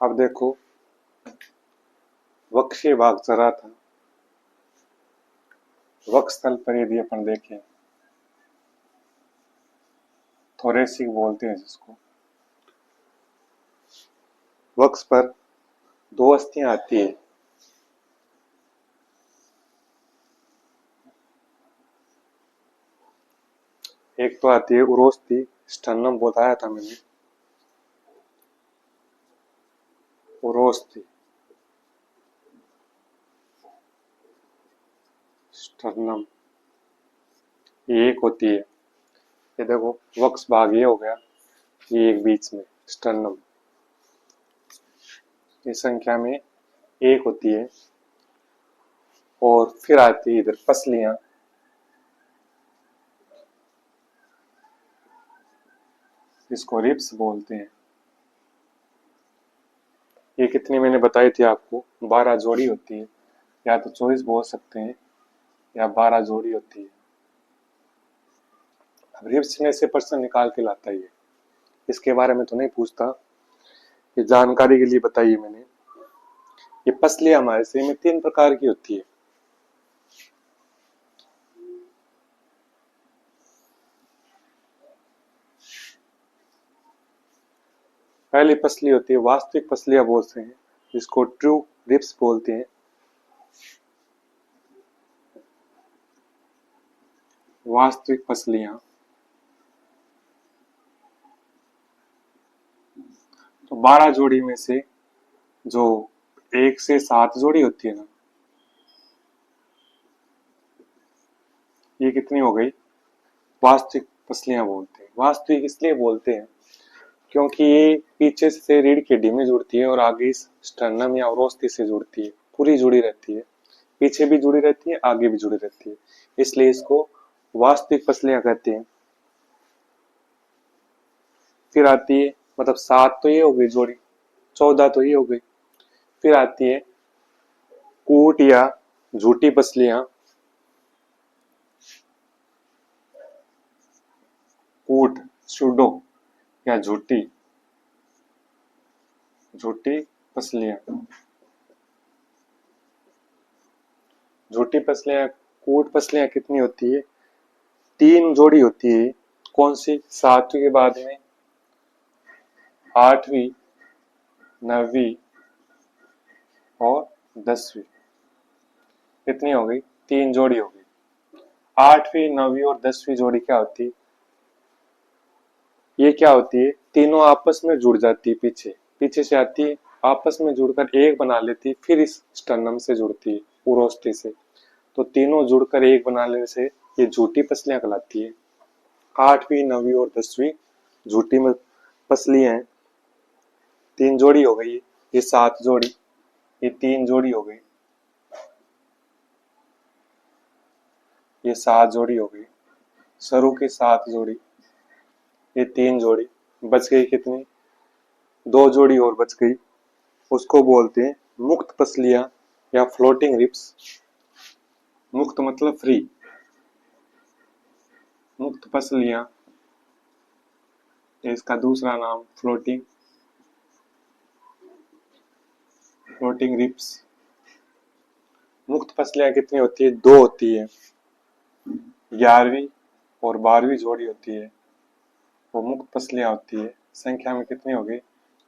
अब देखो, वक्षीय भाग चरा था। वक्ष स्थल पर यदि अपन देखें, थोरेसिक बोलते हैं जिसको, वक्ष पर दो अस्थियां आती है। एक तो आती है उरोस्थी, स्टर्नम बताया था मैंने, उरोस्थी, स्टर्नम, ये एक होती है। ये देखो, वक्ष भाग ये हो गया, ये एक बीच में स्टर्नम, ये संख्या में एक होती है। और फिर आती है इधर पसलियां, इसको रिब्स बोलते हैं। ये कितनी मैंने बताई थी आपको, 12 जोड़ी होती है, या तो 24 बोल सकते हैं, या 12 जोड़ी होती है। अब रिब्स में से प्रश्न निकाल के लाता है, इसके बारे में तो नहीं पूछता, ये जानकारी के लिए बताइए मैंने। ये पसलियां हमारे शरीर में 3 प्रकार की होती है। पहली पसली होती है वास्तविक पसलियां बोलते हैं, जिसको ट्रू रिब्स बोलते हैं। वास्तविक पसलियां, तो 12 जोड़ी में से जो 1 से 7 जोड़ी होती है ना, ये कितनी हो गई, वास्तविक पसलियां बोलते हैं। वास्तविक इसलिए बोलते हैं क्योंकि ये पीछे से रीढ़ की हड्डी में जुड़ती है और आगे स्टर्नम या उरोस्थी से जुड़ती है, पूरी जुड़ी रहती है, पीछे भी जुड़ी रहती है, आगे भी जुड़ी रहती है, इसलिए इसको वास्तविक पसलियां कहते हैं। फिर आती है, मतलब 7 तो ये हो गई जोड़ी, 14 तो ये हो गई। फिर आती है कूट या झूठी पसलियां, कूट, सुडो या झूठी, झूठी पसलियां। झूठी पसलियां, कूट पसलियां कितनी होती है, 3 जोड़ी होती है। कौन सी, 7वीं के बाद में 8वीं, 9वीं और 10वीं, कितनी हो गई, 3 जोड़ी हो गई। 8वीं, 9वीं और 10वीं जोड़ी क्या होती है, ये क्या होती है, तीनों आपस में जुड़ जाती है, पीछे पीछे से आती है, आपस में जुड़कर एक बना लेती है, फिर इस स्टर्नम से जुड़ती है, उरोस्थी से। तो तीनों जुड़कर एक बना लेने से ये झूठी पसलियां कहलाती है। 8वीं, 9वीं और 10वीं झूठी पसलियां हैं। 3 जोड़ी हो गई, ये 7 जोड़ी, ये 3 जोड़ी हो गई, ये 7 जोड़ी हो गई, सरू की 7 जोड़ी, ये 3 जोड़ी, बच गई कितनी, 2 जोड़ी और बच गई, उसको बोलते हैं मुक्त पसलियां या फ्लोटिंग रिब्स। मुक्त मतलब फ्री, मुक्त पसलियां, इसका दूसरा नाम फ्लोटिंग, फ्लोटिंग रिब्स। मुक्त पसलियां कितनी होती है, 2 होती है, 11वीं और 12वीं जोड़ी होती है, वो मुक्त पसलियां होती है। संख्या में कितनी हो गई,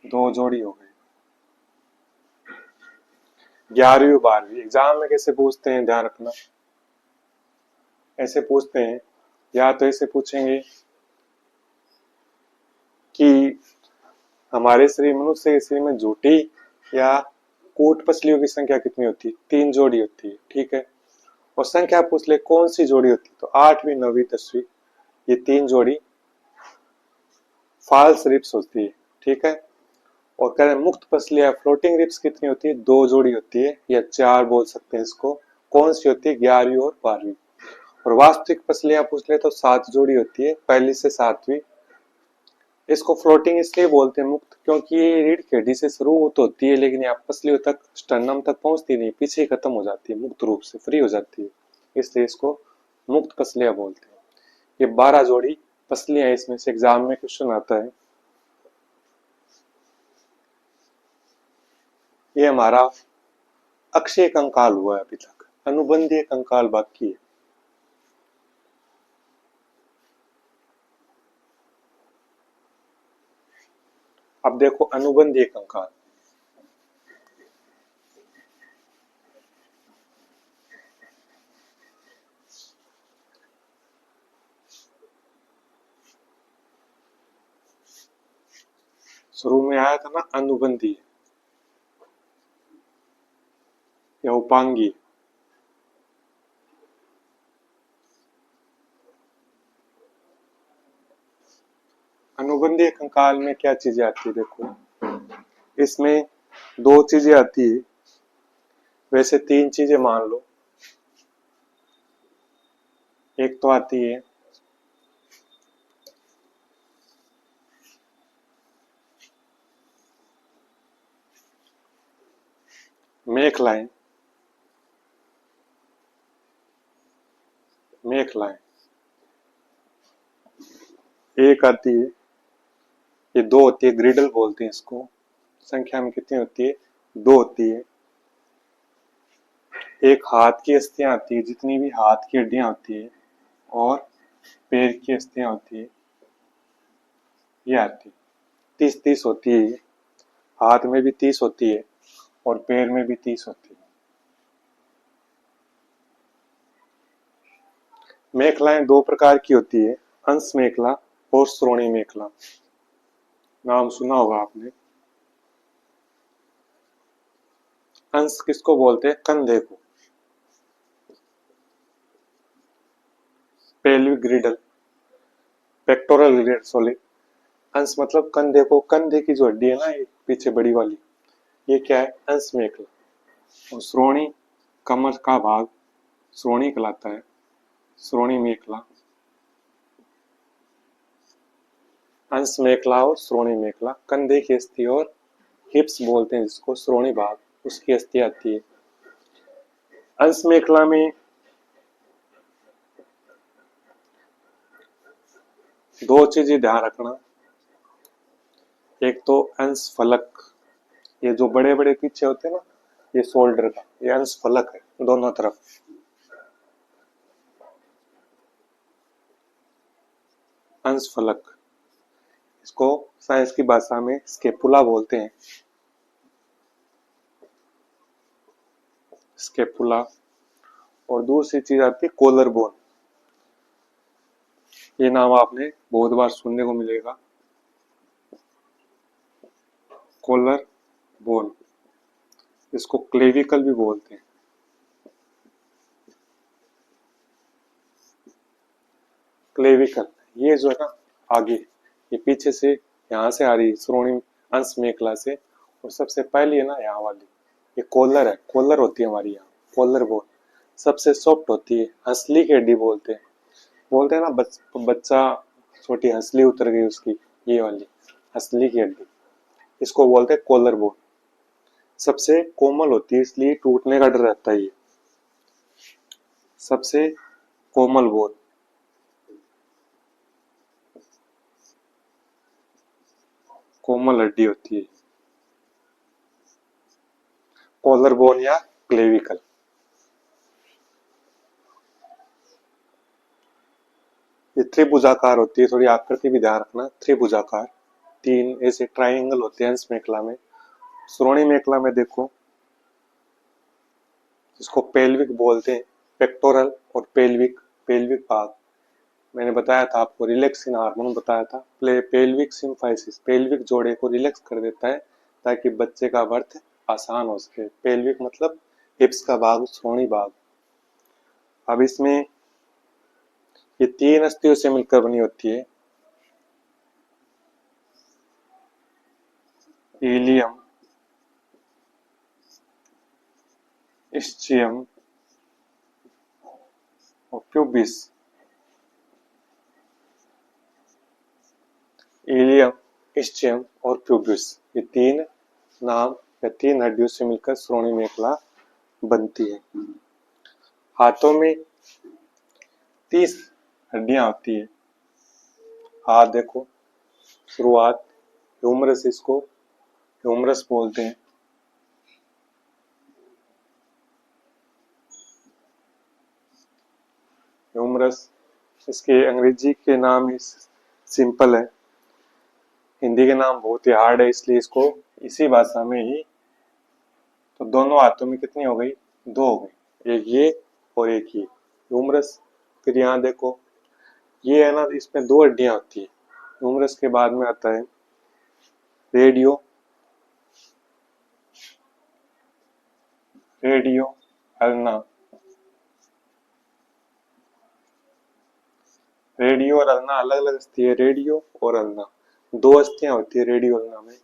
2 जोड़ी हो गई। 11वीं और 12वीं एग्जाम में कैसे पूछते हैं, ध्यान रखना, ऐसे पूछते हैं, या तो ऐसे पूछेंगे कि हमारे शरीर, मनुष्य के शरीर में झूठी या कूट पसलियों की संख्या कितनी होती है, 3 जोड़ी होती है, ठीक है। और संख्या पूछ ले कौन सी जोड़ी होती है, तो 8वीं, 9वीं, 10वीं, ये 3 जोड़ी फाल्स रिब्स होती है, ठीक है। और कह रहे हैं मुक्त पसलियां फ्लोटिंग रिब्स कितनी होती है, 2 जोड़ी होती है, या 4 बोल सकते हैं इसको। कौन सी होती है, 11वीं और 12वीं। और वास्तविक पसलियां पूछ ले तो 7 जोड़ी होती है, पहली से 7वीं। इसको फ्लोटिंग इसलिए बोलते हैं मुक्त, क्योंकि ये रीढ़ की हड्डी से शुरू तो होती है, लेकिन यहाँ पसलियों तक, स्टर्नम तक पहुंचती नहीं, पीछे खत्म हो जाती है, मुक्त रूप से फ्री हो जाती है, इसलिए इसको मुक्त पसलियां बोलते हैं। ये 12 जोड़ी पसलियां, इसमें से एग्जाम में क्वेश्चन आता है। ये हमारा अक्षय कंकाल हुआ है अभी तक, अनुबंधीय कंकाल बाकी है। अब देखो अनुबंधीय कंकाल, शुरू में आया था ना अनुबंधीय या उपांगीय। अनुबंधीय कंकाल में क्या चीजें आती है देखो, इसमें दो चीजें आती है, वैसे तीन चीजें मान लो। एक तो आती है मेखलाएं, मेखलाएं। एक आती है, ये दो होती है, ग्रिडल बोलते हैं इसको। संख्या में कितनी होती है? दो होती है। एक हाथ की अस्थियां आती है, जितनी भी हाथ की हड्डियां होती है, और पैर की अस्थियां होती है, ये आती है। 30-30 होती है। हाथ में भी 30 होती है और पैर में भी 30 होती है। मेखलाएं दो प्रकार की होती है, अंश मेखला और श्रोणी मेखला। नाम सुना होगा आपने। अंश किसको बोलते हैं? कंधे को। Pelvic ग्रिडल, pectoral ग्रिडल, sorry. अंश मतलब कंधे को, कंधे की जो हड्डी है ना, ये पीछे बड़ी वाली, ये क्या है? अंश मेखला। और श्रोणी, कमर का भाग श्रोणी कहलाता है, श्रोणी मेखला। अंश मेखला और श्रोणी मेखला, कंधे की अस्थि और हिप्स बोलते हैं जिसको, श्रोणी भाग, उसकी अस्थि आती है। अंश मेखला में दो चीजें ध्यान रखना। एक तो अंश फलक, ये जो बड़े बड़े पीछे होते हैं ना, ये शोल्डर का, ये अंश फलक है दोनों तरफ। अंश फलक, इसको साइंस की भाषा में स्केपुला बोलते हैं, स्केपुला। और दूसरी चीज आती है कोलर बोन। ये नाम आपने बहुत बार सुनने को मिलेगा, कोलर बोन। इसको क्लेविकल भी बोलते हैं। क्लेविकल, ये जो है ना आगे, ये पीछे से यहाँ से आ रही है, श्रोणी अंश मेखला से। और सबसे पहली है ना यहाँ वाली, ये कॉलर है, कॉलर होती है हमारी यहाँ, कॉलर बोन। सबसे सॉफ्ट होती है, हंसली की हड्डी बोलते हैं। बोलते हैं ना बच्चा, छोटी हंसली उतर गई उसकी, ये वाली हंसली की हड्डी, इसको बोलते हैं कॉलर बोन। सबसे कोमल होती है, इसलिए टूटने का डर रहता है ये। सबसे कोमल बोन, कोमल हड्डी होती है, कॉलर बोन या क्लेविकल। ये त्रिभुजाकार होती है, थोड़ी आकृति भी ध्यान रखना, त्रिभुजाकार। तीन ऐसे ट्राइंगल होते हैं अंश मेखला में। श्रोणी मेखला में देखो, इसको पेल्विक बोलते हैं, पेक्टोरल और पेल्विक, पेल्विक भाग। मैंने बताया था आपको, रिलैक्सिन हार्मोन बताया था, पेल्विक सिम्फाइसिस, पेल्विक जोड़े को रिलैक्स कर देता है ताकि बच्चे का बर्थ आसान हो सके। पेल्विक मतलब हिप्स का भाग, श्रोणी भाग। अब इसमें ये तीन अस्थियों से मिलकर बनी होती है, इलियम, इस्चियम और प्यूबिस। इलियम, इस्चियम और प्यूबिस, ये तीन नाम या तीन हड्डियों से मिलकर श्रोणी मेखला बनती है। हाथों में 30 हड्डियां होती है। हाथ देखो, शुरुआत ह्यूमरस, इसको ह्यूमरस बोलते हैं। ह्यूमरस। इसके अंग्रेजी के नाम ही सिंपल है, हिंदी के नाम बहुत ही हार्ड है, इसलिए इसको इसी भाषा में ही। तो दोनों हाथों में कितनी हो गई, दो हो गई, एक ये और एक ये ह्यूमरस। फिर यहाँ देखो ये है ना, इसमें दो हड्डियां होती है। ह्यूमरस के बाद में आता है रेडियो, रेडियो अल्ना। रेडियो और अल्ना अलग अलग अस्थि है, रेडियो और अल्ना दो अस्थियां होती है रेडियो अल्ना में।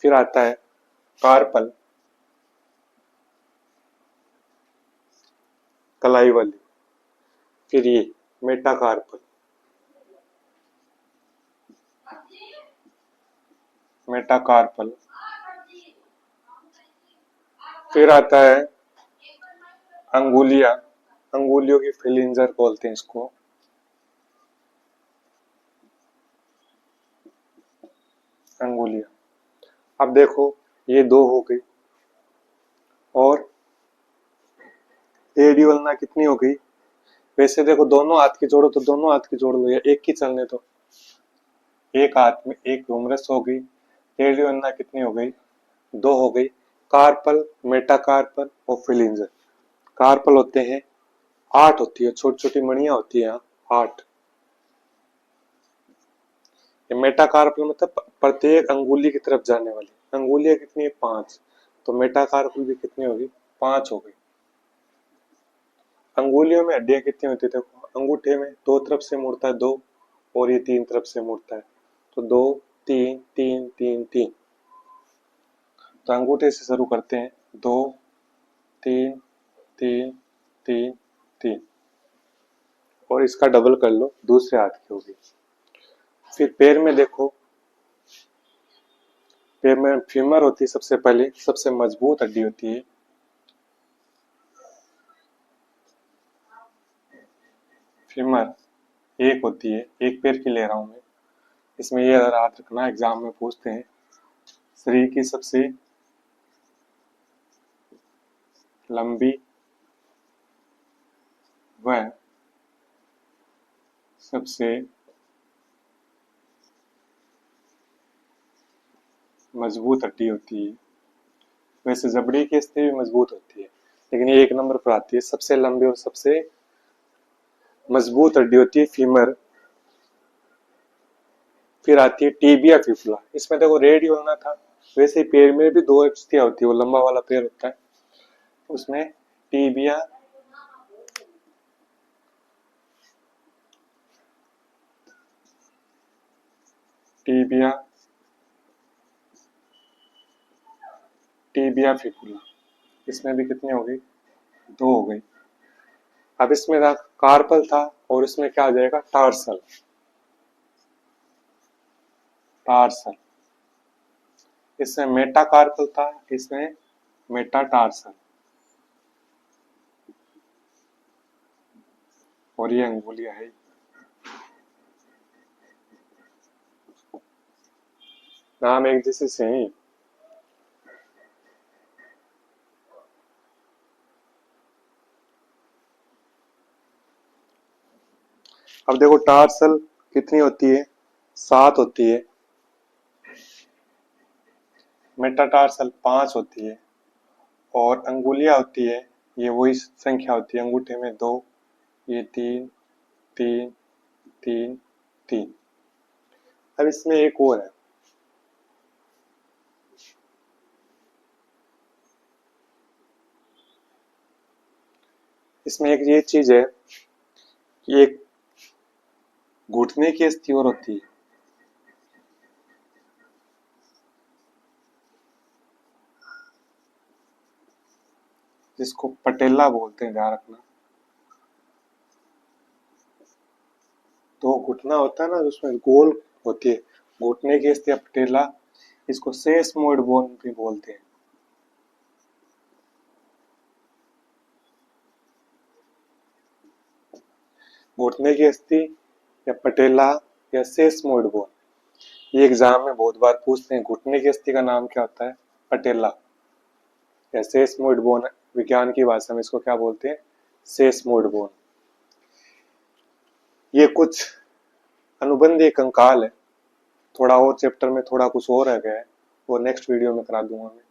फिर आता है कार्पल, कलाई वाली। फिर ये मेटाकार्पल, मेटाकार्पल। फिर आता है अंगुलिया, अंगुलियों की फिलिंजर बोलते हैं इसको। अंगुलिया। अब देखो ये दो हो गई, और रेडियो अल्ना कितनी हो गई। वैसे देखो दोनों हाथ की जोड़ो तो दोनों हाथ की जोड़ लो, या एक की चलने दो। एक हाथ में एक ह्यूमरस हो गई, रेडियो अल्ना कितनी हो गई, दो हो गई। कार्पल, मेटाकार्पल और फिलिंजर। कार्पल होते हैं 8 होती है, छोटी छोटी मणियां होती है यहाँ 8। ये मेटाकार्पल मतलब प्रत्येक अंगुली की तरफ जाने वाली। अंगुलियां कितनी है, 5। तो मेटाकार्पल भी कितनी होगी, 5 हो गई। अंगुलियों में हड्डियां कितनी होती है, देखो अंगूठे में दो तरफ से मुड़ता है 2, और ये 3 तरफ से मुड़ता है, तो 2 3 3 3 3। तो अंगूठे से शुरू करते हैं, 2 3 3 3 3, और इसका डबल कर लो, दूसरे हाथ की होगी। फिर पैर में देखो, पैर में फीमर होती है सबसे पहले, सबसे मजबूत हड्डी होती है। फीमर एक होती है, एक पैर की ले रहा हूं मैं। इसमें ये याद रखना, एग्जाम में पूछते हैं, शरीर की सबसे लंबी व सबसे मजबूत हड्डी होती है। वैसे जबड़े की अस्थि भी मजबूत होती है, लेकिन ये एक नंबर पर आती है, सबसे लंबी और सबसे मजबूत हड्डी होती है फीमर। फिर आती है टीबिया फिफुला। इसमें देखो रेडियो होना था, वैसे ही पैर में भी दो अस्थियां होती है, वो लंबा वाला पैर होता है, उसमें टीबिया टीबिया टीबिया फिफुला। इसमें भी कितनी हो गई, दो हो गई। अब इसमें था कार्पल था, और इसमें क्या आ जाएगा, टार्सल। टार्सल। इसमें मेटाकार्पल था, इसमें मेटाटार्सल। और ये अंगुलियां है, नाम एक जैसे से ही। अब देखो टार्सल कितनी होती है, 7 होती है। मेटाटार्सल 5 होती है। और अंगुलियां होती है, ये वही संख्या होती है, अंगूठे में 2, ये 3 3 3 3। अब इसमें एक और है, इसमें एक ये चीज है कि एक घुटने की अस्थि और होती है, जिसको पटेला बोलते हैं, ध्यान रखना। तो घुटना होता है ना, उसमें गोल होती है, घुटने की अस्थि पटेला, इसको सेसमोइड बोन भी बोलते हैं। घुटने की अस्थि या पटेला या सेसमोइड बोन, ये एग्जाम में बहुत बार पूछते हैं। घुटने की अस्थि का नाम क्या होता है, पटेला, या सेसमोइड बोन विज्ञान की भाषा में इसको क्या बोलते हैं, सेसमोइड बोन। ये कुछ अनुबंधीय कंकाल है। थोड़ा और चैप्टर में थोड़ा कुछ और रह गया है, वो नेक्स्ट वीडियो में करा दूंगा मैं।